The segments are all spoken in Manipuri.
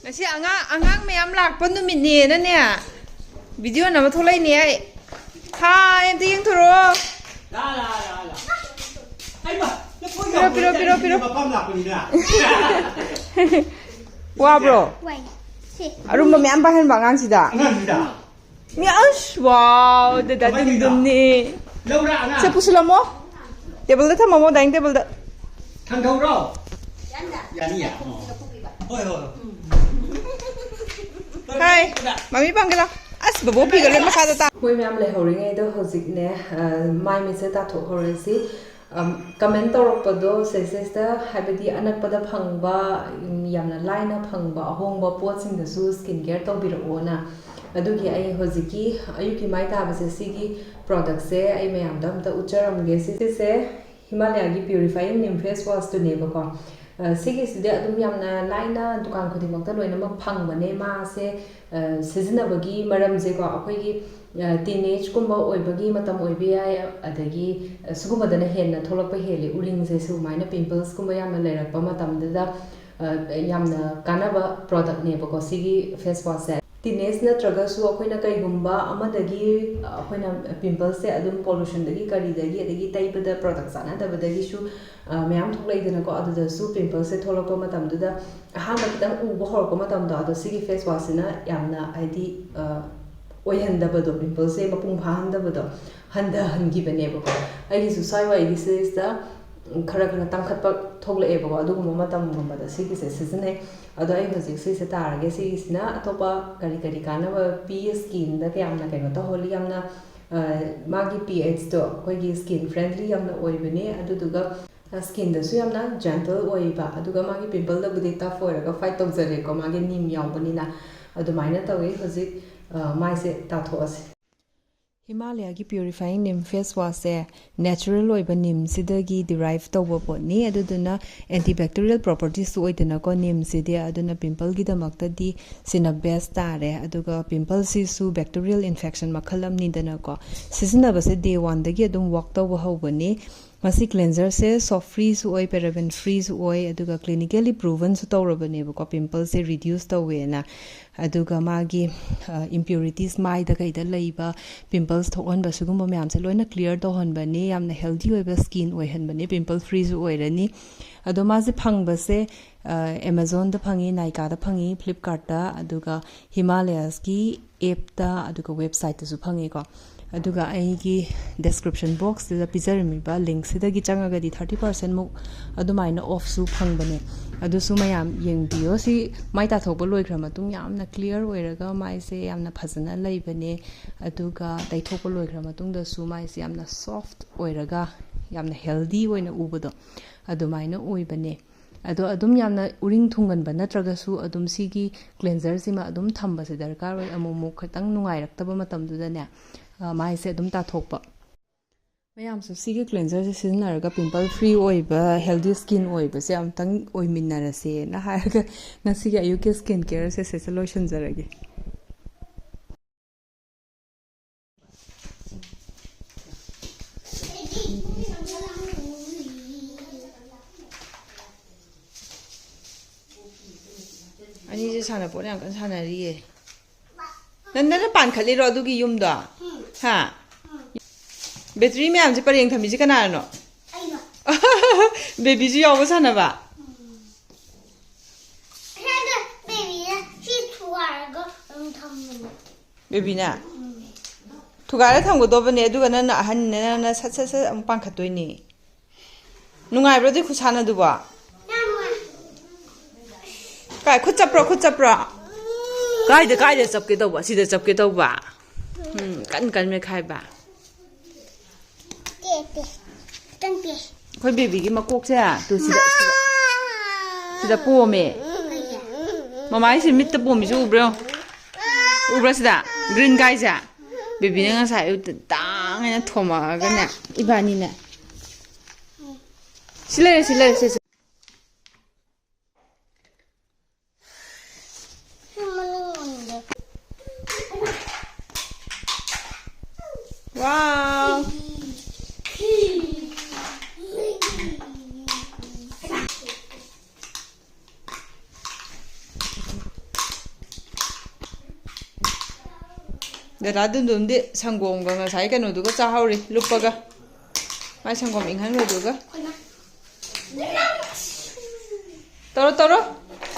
Nasi angang mayam lakpan numit ni na niya. Video na matulay niya. Ha, em tiyeng turo. La. Ay ba? Piro. Mapam lakpan nila. Wa bro. Arum ba mayam bahan ba ngang sida? Angan sida. Mi ash wow, dada dum ni. Laura angan. Sa pusula mo? Table da tama mo daing table da. Thằng đâu đâu? Yani ya. Ôi. Hai, mami bang kila. As babo pi galet makada ta. Hoi ma'am le hori ngai do hozik ne mai mi se ta tho hori si comment tawrapado se da habidi anakpada phangba yamna laina phangba ahongba pot sing da su skin care tawbiro na adugi ai hoziki ayuki mai ta base sigi product se ai mayam dam ta ucharam ge si se Himalaya gi purifying nim face wash to ne ba ko sigi side adum yamna laina dukan khodi makta loina mak phangba ne ma se seasonal bagi maram je ko akoi gi teenage kumba oibagi matam oibi ai adagi sugubadana henna tholakpa heli uring je su maina pimples kumba yamna lerakpa matam da yamna kanaba product ne ba ko sigi face wash se teenage na traga su akoina kai gumba amadagi akoina pimples se adum pollution dagi kari dagi adagi taibada product sana da badagi su mayam thoklai dana ko adu su pimples se tholakpa matam da ha ma kitang u bo hor ko matam da adu sigi face wash na yamna id oihandabado pimples se mapung phahandabado handa hangi bane ba ai su sai wa ai se da khara tangkhatpa thogle e ba adu mo matam gumba da sigi se season ai ado ai hojik se tarage sigi sina atopa kari kana ba p skin da yamna kaino to holi yamna magi pH to koi gi skin friendly yamna oibane adu duga skin da su yamna gentle oiba aduga magi pimple da budi ta foira ga fight tawjare ko magi nim yawbani na adu maina tawi hojik mai se ta thoas Himalaya gi purifying nim face wash se natural oiba nim sidagi derive tawba pot ni aduduna antibacterial properties su oidana ko nim sidi aduna pimple gi damakta di sina best tare aduga pimple si su bacterial infection makhalam ni dana ko season ba se day 1 dagi adum work tawba hobani masi cleanser se soft free su oi paraben free su oi aduga clinically proven su tawrabane ba ko pimple se reduce tawena aduga magi impurities mai da kai da leiba pimples thokon ba sugumba myam se loina clear to hon bani yamna healthy oi ba skin oi han bani pimple free su oi rani ado ma se phang ba se Amazon da phangi Nykaa da phangi Flipkart da aduga Himalayas ki app da aduga website da su phangi ko aduga ai gi description box da pizarmi ba link sida gi changa ga di 30% muk adumaina off su phang bane adu su mayam yeng bio si mai ta thok ba loi khra matung yamna clear oiraga mai se yamna phajana lei bane aduga dai thok ba loi khra matung da su mai se yamna soft oiraga yamna healthy oina ubodo adumaina oi bane ado adum yamna uring thungan ba natraga su adum sigi cleanser sima adum thamba se darkar oi amumu khatang nungai raktaba matam du da ne mai se adum ta thokpa mayam su sigi cleanser se siznaraga pimple free oiba healthy skin oiba se amtang oiminara se na haraga nasiga ayuke skin care se solution zarage Ani je sana pon yang kan sana ri nan pan khali ro du gi yum da ha battery me am je pareng thami ji kana no baby ji yaw sana ba baby na thugara tham go do bane du ga na ahan na sat am pan khatoi ni nungai bro de khusana du ba kai khut chapra kai de chap ke tawba sida chap ke tawba kan me khai ba khoi baby gi makok se tu sida po me mamai si mit ta po mi ju ubra sida green guy ja baby ne nga sai tang na thoma ga na ibani na sile Wow. ꯗꯗꯥ ꯗꯨꯝꯗꯨꯝꯗꯤ ꯁꯪꯒꯣꯝꯒ ꯉꯁꯥꯏ ꯀꯩꯅꯣꯗꯨꯒ ꯆꯥꯍꯧꯔꯤ ꯂꯨꯞꯄꯒ ꯃꯥꯏ ꯁꯪꯒꯣꯝ ꯏꯪꯍꯟꯕꯗꯨꯒ ꯇꯧꯔꯣ ꯇꯧꯔꯣ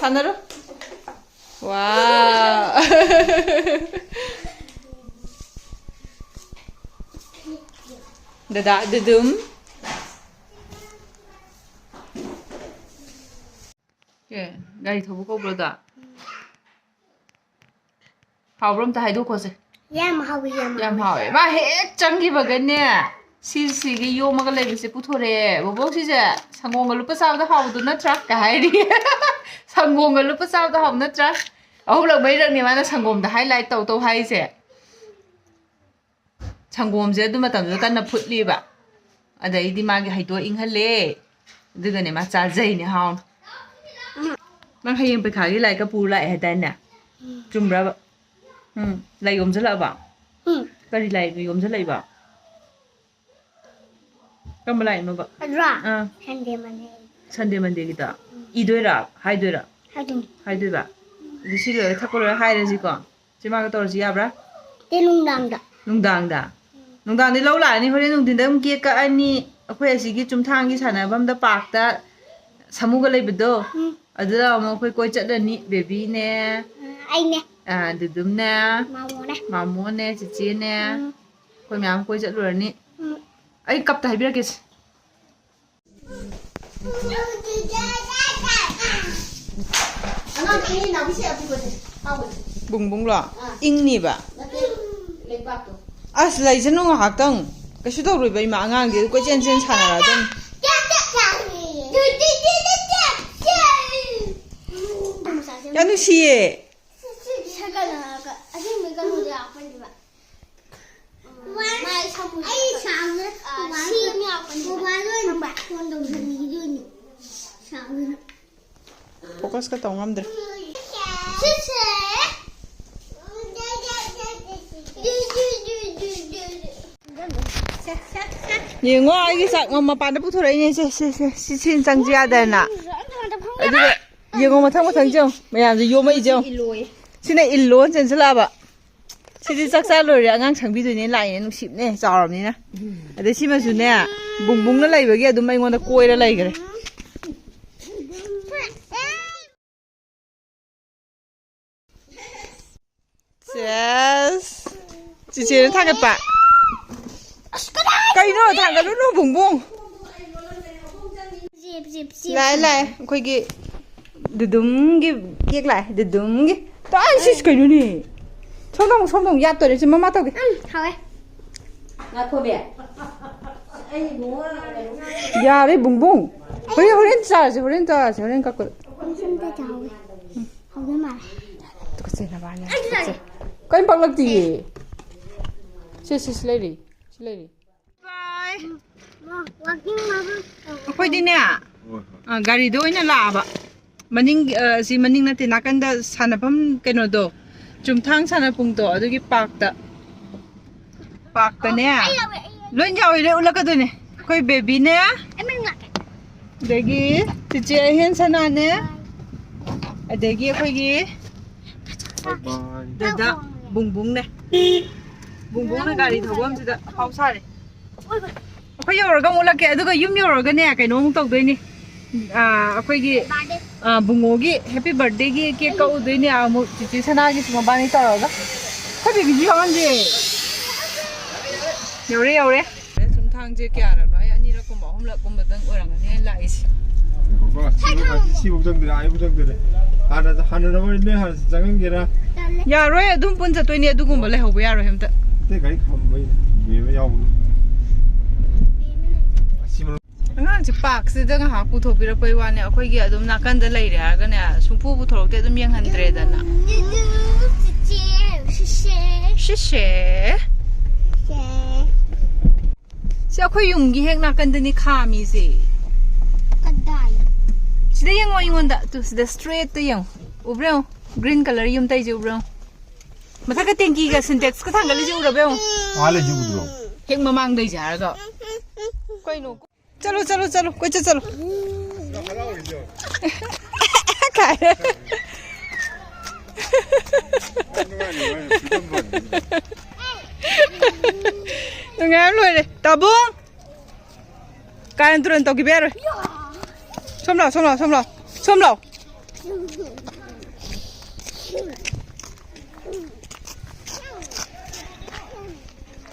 ꯁꯥꯟꯅꯔꯣ 와 다다 드듬 예 가리 더 보고 그러다 하우브럼다 하이도코세 ꯌꯥꯝ ꯍꯥꯎꯋꯤ ꯌꯥꯝ ꯍꯥꯎꯋꯦ ꯃꯥ ꯍꯦꯛ ꯆꯪꯈꯤꯕꯒꯅꯦ ꯁꯤꯒꯤ ꯌꯣꯝꯃꯒ ꯂꯩꯕꯁꯦ ꯄꯨꯊꯣꯔꯛꯑꯦ ꯕꯣꯕꯣꯛꯁꯤꯁꯦ ꯁꯪꯒꯣꯝꯒ ꯂꯨꯞꯄ ꯆꯥꯕꯗ ꯍꯥꯎꯕꯗꯣ ꯅꯠꯇ꯭ꯔꯥ ꯀ ꯍꯥꯏꯔꯤ ꯁꯪꯒꯣꯝꯒ ꯂꯨꯞꯄ ꯆꯥꯕꯗ ꯍꯥꯎꯕ ꯅꯠꯇ꯭ꯔꯥ ꯑꯍꯨꯝꯂꯛ ꯃꯔꯤꯔꯛꯅꯦ ꯃꯥꯅ ꯁꯪꯒꯣꯝꯗ 하이라이트 ꯇꯧ ꯍꯥꯏꯁꯦ संगोमसे अदु मतमदु कन्ना फुटलीबा अदैदि मागे हैदो इंहले अदुगने मा चाजैने हाउ नंग हयें पैखागी लाइका पुला हेदाने चुमब्राबा लाई योमजलाबा करी लाई योमजलाइबा कम लाई nova Adra Sunday Monday Gita इदोइरा हाइदोइरा हाइदोइबा दिसिलो थकोलो हाइरजिको चिमागा तोरजि याब्रा ते नुंदांगदा नुंदांदि लौ लानी होरे नुंदिंदा केक कअनी अखोय असिगी चुमथांगी सानाबमदा पार्कता समुगा लेबदो अदुदा अमो अखोय कोय चटलनी बेबी ने आइने दुदुम ने मामो ने चिची ने कोय म्याम कोय चटलुरनी आई कपता हाइबिरकेस बुंगबुंगलो इंगनीबा अस लाइजनो ngahakang kasu tawroi bai ma angang de ko chen chen sanara don ya nu siye fokus ka tawngam dre Yengo agi sak mama pada puthora ini si chin changji adana aduga yengo mathang mathang jong mayam ji yoma ijong sina illo chen salaba sidi saksa lori angang changbi dune lai ne nusip ne charam ni na ade sima su ne bungbung na laibagi adum ai ngonda koira laigare yes cici thagat pa cây nó thằng cái nó bùng bùng lại khôi cái đúng cái đúng cái đó anh xí cái nữa nè xong đồng giặt tôi để cho mama tao cái thôi ngắt khô bẹ ya đấy bùng bùng hồi lên các cô không biết mà tôi sẽ làm bạn nha có anh bắt lắc gì xí lấy đi Bye. Akoy din ya. Gari do ina laba. Maning si maning na tinakanda sanapam keno do. Chumthang sanapung do adugi park ta ne. Loin jaw ile ulaka do ne. Koy baby ne. Degi tiche hen sana ne. Adegi akoy gi. Dada bungbung ne. Bungbung na gari thogam sida hausare. अखोई योरगा मुलके अदुगा युम योरगा ने कइनो मु तौदोइनी अखोई गी बुंगोगी हैप्पी बर्थडे गी केक कउदोइनी आमु चिची सनागी सुमबानी तौरगा खै बेबी जी हांजे योरे सुमथांजे क्या रनो आई अनिरक कुम अहुमलक कुम बदंग ओरंगने लाइसि 시복정들 아이복정들 하나 넘어있네 하나 장은게라 야로에 अदुम पुन चतोइनी अदुगुम बले होबो यारो हेमता ते गाड़ी खम्बै मेबे याउ अꯉꯥꯡꯁꯦ ꯄꯥꯛꯁꯤꯗ ꯉꯥꯏꯍꯥꯛ ꯄꯨꯊꯣꯛꯄꯤꯔꯛꯄꯩ ꯋꯥꯅꯦ ꯑꯩꯈꯣꯏꯒꯤ ꯑꯗꯨꯝ ꯅꯥꯀꯟꯗ ꯂꯩꯔꯦ ꯍꯥꯏꯔꯒꯅꯦ ꯁꯨꯡꯄꯨ ꯄꯨꯊꯣꯔꯛꯇꯦ ꯑꯗꯨꯝ ꯌꯦꯡꯍꯟꯗ꯭ꯔꯦꯗꯅ ꯁꯤꯁꯦ ꯁꯤ ꯑꯩꯈꯣꯏ ꯌꯨꯝꯒꯤ ꯍꯦꯛ ꯅꯥꯀꯟꯗꯅꯤ ꯈꯥꯝꯃꯤꯁꯦ sida yengo ingonda tu sida straight to yengo ubra green color yum tai je ubra matha ka tenki ga syntax ka thangal je ubra beo wale je udro hek mamang dai jar ga koi no chalo koi chalo kai Ngài lùi đi, tao buông. Cái anh tuần tao kịp rồi. Xôm lầu.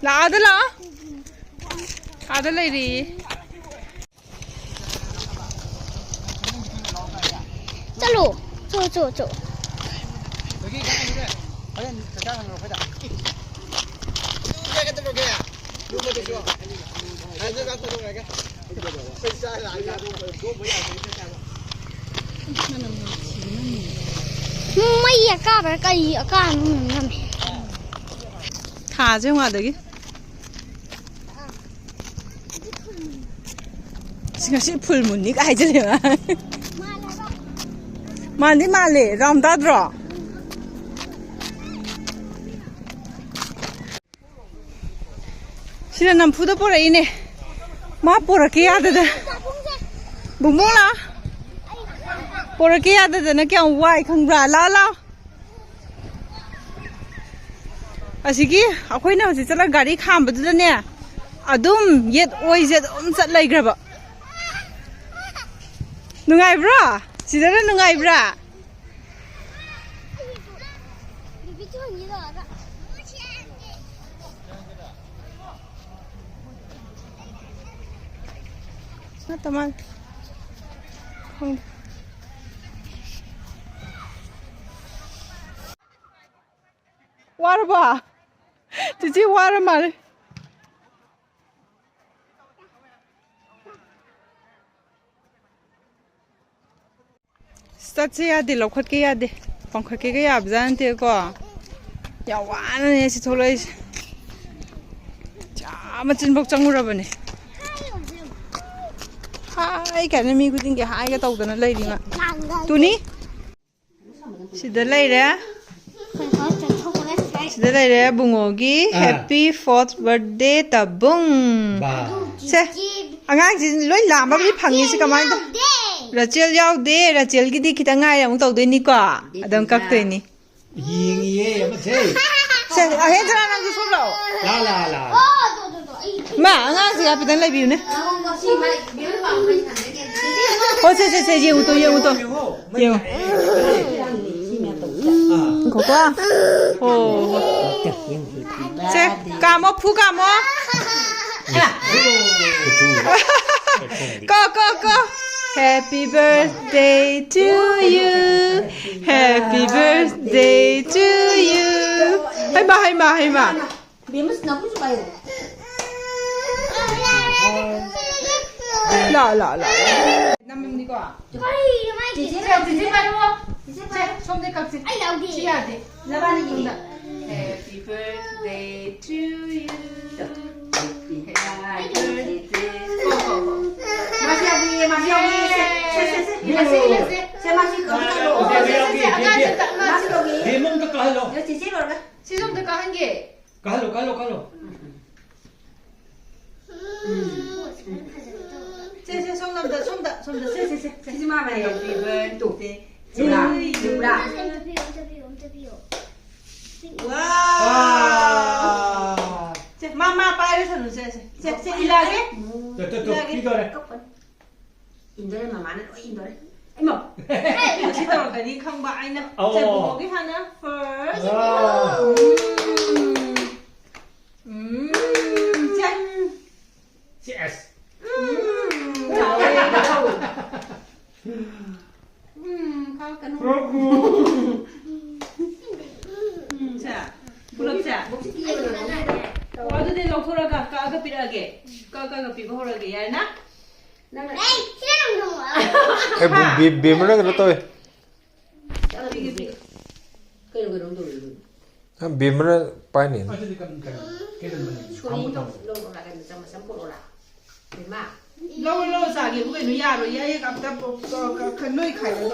Là đó là. Đó là gì? Chalo, chỗ. Mày cả bé cái cả nó Thả chứ không được cái. Xin phul muốn ní cái gì vậy? Mà đi mà lệ, ram ta rồi. Sila nam puda pora ini. Ma pora ke ada da. Bumbu la. Pora ke ada da na kya wai khang bra la. Asigi akhoi na hosi chala gari kham badu da ne. Adum yet oi jet chat lai gra ba. Nungai bra. Sida na nungai bra. Teman, water ba? Cici water mal. Start ya di lokhat ke ya di, pangkhat ke ya abzan te ko. Ya wana ne si tholai. Chama chin bok changura bane. Hai cái này mi quyết định cái hai cái tàu nó lấy đi mà tu ní xin đến lấy đấy xin đến lấy đấy bung ogi happy 4th birthday ta bung xe anh ấy chỉ lấy làm bao nhiêu phẳng như thế cái đó Rachel giao đấy Rachel cái đi kita ngay là muốn tàu đấy ní cả adam các đấy ní xe anh ấy ra năng cái số đâu La mà anh ấy chỉ gặp đến lấy biểu nè ôi xe nhiều tôi nhiều có quá ồ xe cam ốc phu cam ốc có Happy birthday to you Happy birthday to you hay mà lọ năm mình đi qua chị phải đúng không chị xong đây cặp chị chị à chị là ba đi gì Happy birthday to you Happy birthday Dia mong ka kahalo. chị xong được cả hai 개 Kahalo. 세 손남다 세 마마 Happy birthday 누라 와 마마 빨리 손을 세 일하게 이거래. 인도에 마마는 인도에 이모 시도로 가니 康bại nè 세 bộ cái hàng á first CS. Khao cái 자, 불럽자. 와도 돼 놓고라가 까가 비라게. 까가 비고 호라게 야나? Ê, xe đồng hồ ạ. Em bìm nó cái tôi. cái người đông tuổi Bìm nó bay nè. xuống đông là cái trong mà sắm cổ là thế mà lâu lâu xả cái nó ya rồi ya gặp khăn nuôi khải rồi.